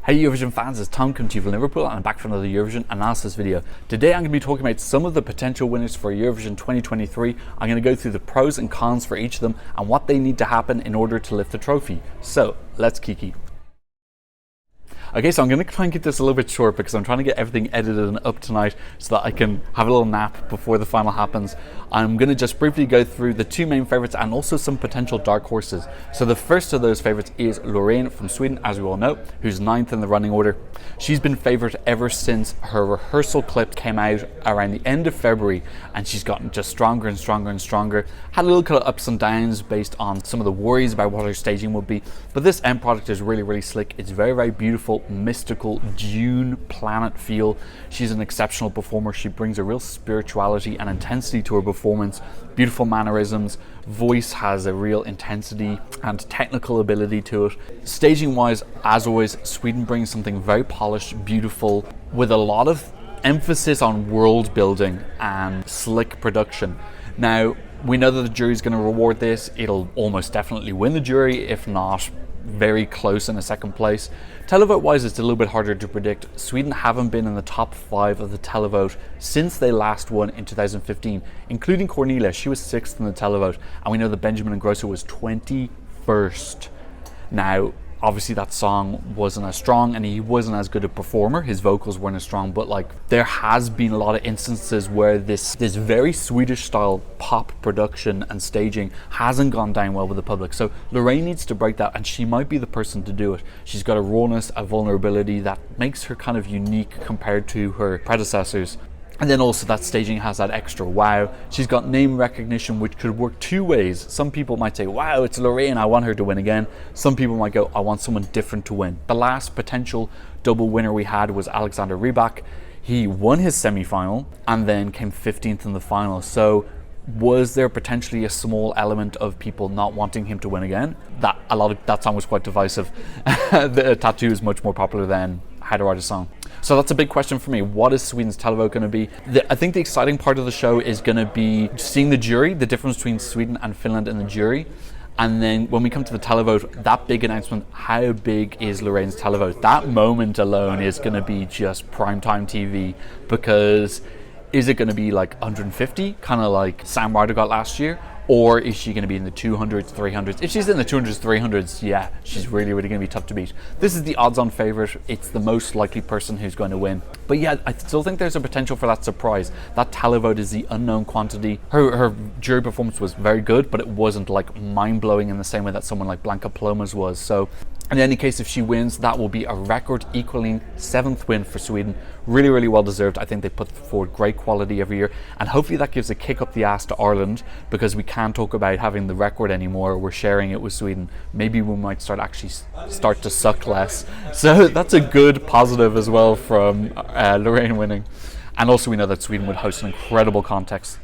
Hey Eurovision fans, it's Tom coming to you from Liverpool and I'm back for another Eurovision analysis video. Today I'm going to be talking about some of the potential winners for Eurovision 2023. I'm going to go through the pros and cons for each of them and what they need to happen in order to lift the trophy. So, let's kiki. Okay, so I'm going to try and keep this a little bit short because I'm trying to get everything edited and up tonight so that I can have a little nap before the final happens. I'm going to just briefly go through the two main favourites and also some potential dark horses. So the first of those favourites is Loreen from Sweden, as we all know, who's 9th in the running order. She's been favourite ever since her rehearsal clip came out around the end of February, and she's gotten just stronger and stronger and stronger. Had a little kind of ups and downs based on some of the worries about what her staging would be, but this end product is really, really slick. It's very, very beautiful, mystical Dune planet feel. She's an exceptional performer. She brings a real spirituality and intensity to her performance. Beautiful mannerisms, voice has a real intensity and technical ability to it. Staging wise, as always, Sweden brings something very polished, beautiful, with a lot of emphasis on world building and slick production. Now, we know that the jury's going to reward this. It'll almost definitely win the jury, if not very close in a second place. Televote wise, it's a little bit harder to predict. Sweden haven't been in the top 5 of the televote since they last won in 2015, including Cornelia. She was 6th in the televote, and we know that Benjamin Ingrosso was 21st. Now, obviously that song wasn't as strong and he wasn't as good a performer. His vocals weren't as strong, but like there has been a lot of instances where this very Swedish style pop production and staging hasn't gone down well with the public. So Loreen needs to break that, and she might be the person to do it. She's got a rawness, a vulnerability that makes her kind of unique compared to her predecessors. And then also that staging has that extra wow. She's got name recognition, which could work two ways. Some people might say, wow, it's Loreen, I want her to win again. Some people might go, I want someone different to win. The last potential double winner we had was Alexander Rybak. He won his semi-final and then came 15th in the final. So was there potentially a small element of people not wanting him to win again? That song was quite divisive. The Tattoo is much more popular than How to Write a Song. So that's a big question for me. What is Sweden's televote going to be? I think the exciting part of the show is going to be seeing the jury, the difference between Sweden and Finland in the jury. And then when we come to the televote, that big announcement, how big is Loreen's televote? That moment alone is going to be just primetime TV, because is it going to be like 150, kind of like Sam Ryder got last year? Or is she going to be in the 200s, 300s? If she's in the 200s, 300s, yeah, she's really, really going to be tough to beat. This is the odds-on favourite. It's the most likely person who's going to win. But yeah, I still think there's a potential for that surprise. That televote is the unknown quantity. Her jury performance was very good, but it wasn't like mind-blowing in the same way that someone like Blanca Paloma's was. So in any case, if she wins, that will be a record equaling 7th win for Sweden. Really, really well deserved. I think they put forward great quality every year, and hopefully that gives a kick up the ass to Ireland, because we can't talk about having the record anymore. We're sharing it with Sweden. Maybe we might start to suck less. So that's a good positive as well from Loreen winning. And also we know that Sweden would host an incredible contest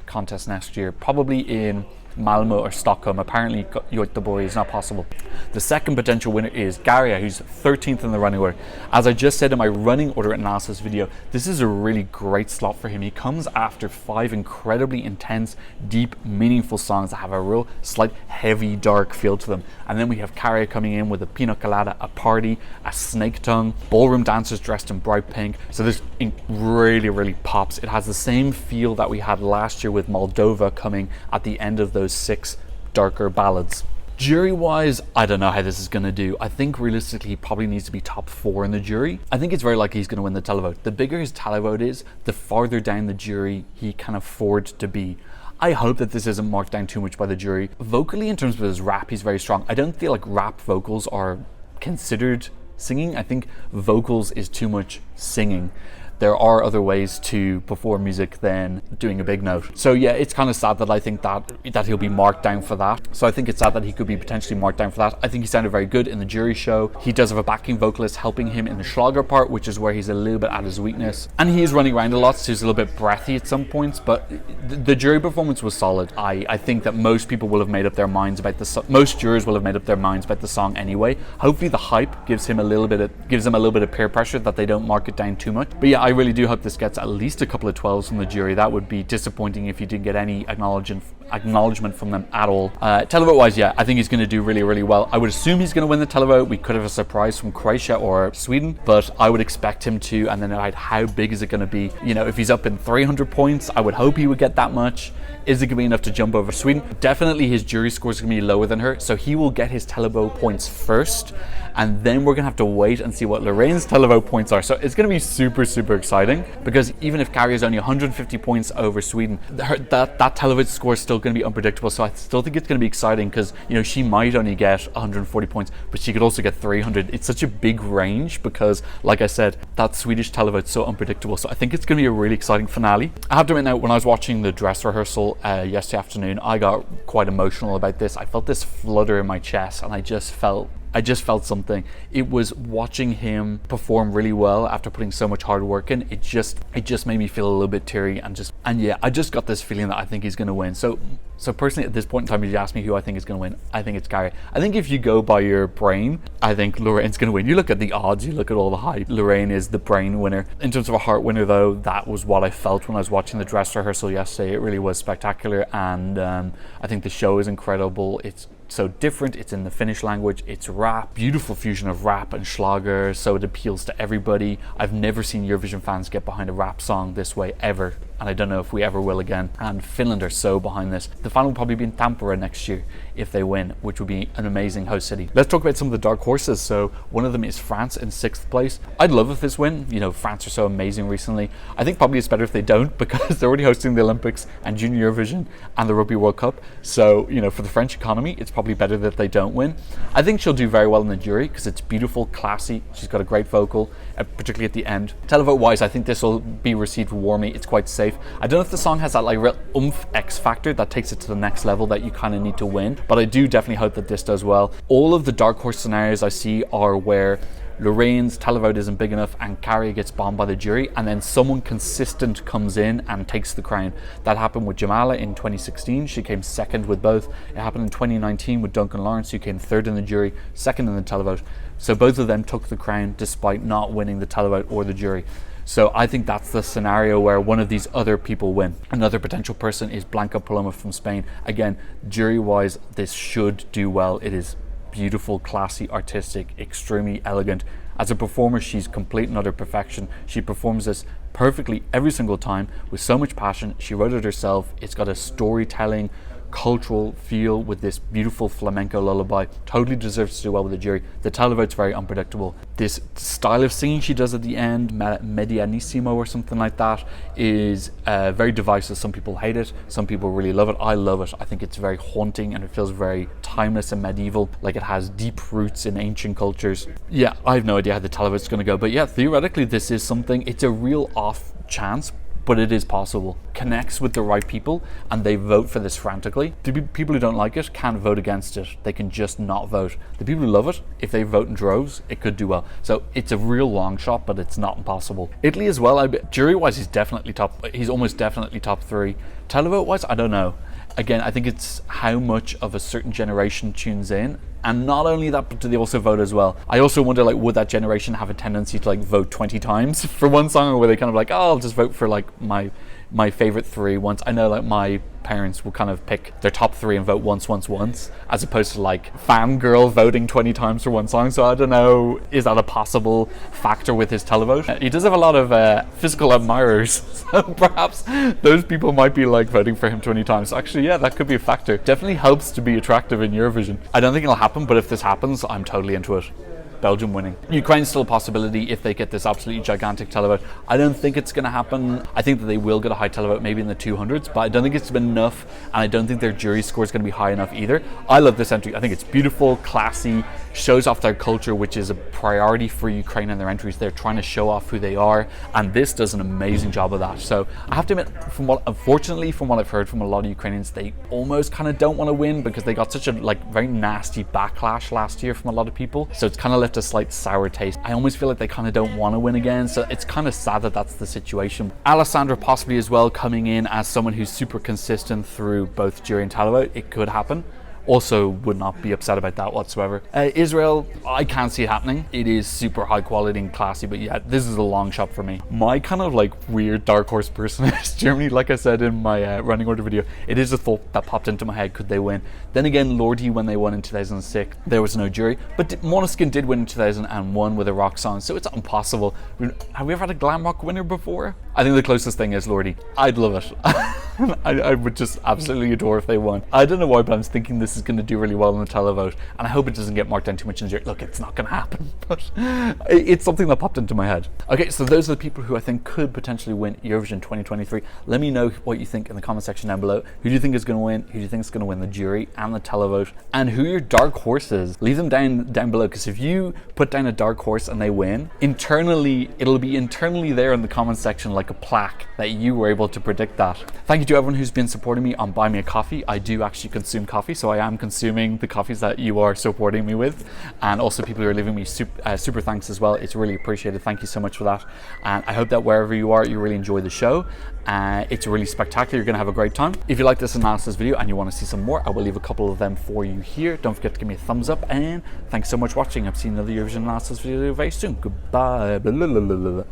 next year, probably in Malmo or Stockholm. Apparently Göteborg is not possible. The second potential winner is Garia, who's 13th in the running order. As I just said in my running order analysis video, this is a really great slot for him. He comes after 5 incredibly intense, deep, meaningful songs that have a real slight heavy, dark feel to them. And then we have Garia coming in with a pina colada, a party, a snake tongue, ballroom dancers dressed in bright pink. So this really, really pops. It has the same feel that we had last year with Moldova coming at the end of those 6 darker ballads. Jury wise, I don't know how this is going to do. I think realistically he probably needs to be top 4 in the jury. I think it's very likely he's going to win the televote. The bigger his televote is, the farther down the jury he can afford to be. I hope that this isn't marked down too much by the jury. Vocally, in terms of his rap, he's very strong. I don't feel like rap vocals are considered singing. I think vocals is too much singing. There are other ways to perform music than doing a big note. So yeah, it's kind of sad that I think that he'll be marked down for that. So I think it's sad that he could be potentially marked down for that. I think he sounded very good in the jury show. He does have a backing vocalist helping him in the Schlager part, which is where he's a little bit at his weakness. And he is running around a lot, so he's a little bit breathy at some points, but the jury performance was solid. I think that most people will have made up their minds about most jurors will have made up their minds about the song anyway. Hopefully the hype gives him a little bit of peer pressure, that they don't mark it down too much. But yeah, I really do hope this gets at least a couple of 12s from the jury. That would be disappointing if you didn't get any acknowledgement acknowledgement from them at all. Televote wise, yeah, I think he's going to do really, really well. I would assume he's going to win the televote. We could have a surprise from Croatia or Sweden, but I would expect him to. And then how big is it going to be? You know, if he's up in 300 points, I would hope he would get that much. Is it going to be enough to jump over Sweden? Definitely his jury score is going to be lower than her, so he will get his televote points first, and then we're going to have to wait and see what Lorraine's televote points are. So it's going to be super, super exciting, because even if Carrie is only 150 points over Sweden, that televote score is still going to be unpredictable. So I still think it's going to be exciting, because, you know, she might only get 140 points, but she could also get 300. It's such a big range because, like I said, that Swedish televote is so unpredictable. So I think it's going to be a really exciting finale. I have to admit now, when I was watching the dress rehearsal yesterday afternoon, I got quite emotional about this. I felt this flutter in my chest, and I just felt something. It was watching him perform really well after putting so much hard work in. It just made me feel a little bit teary, and yeah, I just got this feeling that I think he's going to win. So personally, at this point in time, if you ask me who I think is going to win, I think it's Carrie. I think if you go by your brain, I think Lorraine's going to win. You look at the odds, you look at all the hype. Lorraine is the brain winner. In terms of a heart winner, though, that was what I felt when I was watching the dress rehearsal yesterday. It really was spectacular, and I think the show is incredible. It's so different. It's in the Finnish language. It's rap, beautiful fusion of rap and Schlager, so it appeals to everybody. I've never seen Eurovision fans get behind a rap song this way ever, and I don't know if we ever will again. And Finland are so behind this. The final will probably be in Tampere next year if they win, which would be an amazing host city. Let's talk about some of the dark horses. So one of them is France in 6th place. I'd love if this win. You know, France are so amazing recently. I think probably it's better if they don't, because they're already hosting the Olympics and Junior Eurovision and the Rugby World Cup. So, you know, for the French economy, it's probably better that they don't win. I think she'll do very well in the jury because it's beautiful, classy. She's got a great vocal, particularly at the end. Televote wise, I think this will be received warmly. It's quite safe. I don't know if the song has that like real oomph X factor that takes it to the next level that you kind of need to win, but I do definitely hope that this does well. All of the dark horse scenarios I see are where Lorraine's televote isn't big enough and Carrie gets bombed by the jury, and then someone consistent comes in and takes the crown. That happened with Jamala in 2016. She came second with both. It happened in 2019 with Duncan Lawrence, who came third in the jury, second in the televote. So both of them took the crown despite not winning the televote or the jury. So I think that's the scenario where one of these other people win. Another potential person is Blanca Paloma from Spain. Again, jury-wise, this should do well. It is beautiful, classy, artistic, extremely elegant. As a performer, she's complete and utter perfection. She performs this perfectly every single time with so much passion. She wrote it herself. It's got a storytelling, cultural feel with this beautiful flamenco lullaby. Totally deserves to do well with the jury. The televote's very unpredictable. This style of singing she does at the end, medianissimo or something like that, is very divisive. Some people hate it, some people really love it. I love it. I think it's very haunting and it feels very timeless and medieval, like it has deep roots in ancient cultures. Yeah, I have no idea how the televote's going to go, but yeah, theoretically this is something. It's a real off chance, but it is possible. Connects with the right people and they vote for this frantically. The people who don't like it can't vote against it. They can just not vote. The people who love it, if they vote in droves, it could do well. So it's a real long shot, but it's not impossible. Italy as well, jury-wise, he's almost definitely top 3. Televote-wise, I don't know. Again, I think it's how much of a certain generation tunes in. And not only that, but do they also vote as well? I also wonder, like, would that generation have a tendency to like vote 20 times for one song, or were they kind of like, oh, I'll just vote for like my favorite 3 once? I know like my parents will kind of pick their top 3 and vote once, as opposed to like fangirl voting 20 times for one song. So I don't know, is that a possible factor with his televote? He does have a lot of physical admirers, so perhaps those people might be like voting for him 20 times. Actually, yeah, that could be a factor. Definitely helps to be attractive in Eurovision. I don't think it'll happen, but if this happens, I'm totally into it. Belgium winning. Ukraine's still a possibility if they get this absolutely gigantic televote. I don't think it's going to happen. I think that they will get a high televote, maybe in the 200s, but I don't think it's been enough, and I don't think their jury score is going to be high enough either. I love this entry. I think it's beautiful, classy, shows off their culture, which is a priority for Ukraine in their entries. They're trying to show off who they are, and this does an amazing job of that. So I have to admit, unfortunately, from what I've heard from a lot of Ukrainians, they almost kind of don't want to win because they got such a very nasty backlash last year from a lot of people. So it's kind of left a slight sour taste. I almost feel like they kind of don't want to win again. So it's kind of sad that that's the situation. Alessandra possibly as well, coming in as someone who's super consistent through both jury and televote. It could happen. Also would not be upset about that whatsoever. Israel, I can't see it happening. It is super high quality and classy, but yeah, this is a long shot for me. My kind of like weird dark horse person is Germany. Like I said in my running order video, it is a thought that popped into my head, could they win? Then again, Lordi, when they won in 2006, there was no jury, but Måneskin did win in 2001 with a rock song, so it's impossible. Have we ever had a glam rock winner before? I think the closest thing is Lordi. I'd love it. I would just absolutely adore if they won. I don't know why, but I'm thinking this is going to do really well in the televote, and I hope it doesn't get marked down too much in jury. Look, it's not going to happen, but it's something that popped into my head. Okay, so those are the people who I think could potentially win Eurovision 2023. Let me know what you think in the comment section down below. Who do you think is going to win? Who do you think is going to win the jury and the televote? And who your dark horses? Leave them down below, because if you put down a dark horse and they win, internally, it'll be internally there in the comment section like a plaque that you were able to predict that. Thank you to everyone who's been supporting me on Buy Me a Coffee. I do actually consume coffee, so I am consuming the coffees that you are supporting me with, and also people who are leaving me super thanks as well. It's really appreciated. Thank you so much for that, and I hope that wherever you are, you really enjoy the show. It's really spectacular. You're going to have a great time. If you like this analysis video and you want to see some more, I will leave a couple of them for you here. Don't forget to give me a thumbs up, and thanks so much for watching. I've seen another Eurovision analysis video very soon. Goodbye. Blah, blah, blah, blah, blah.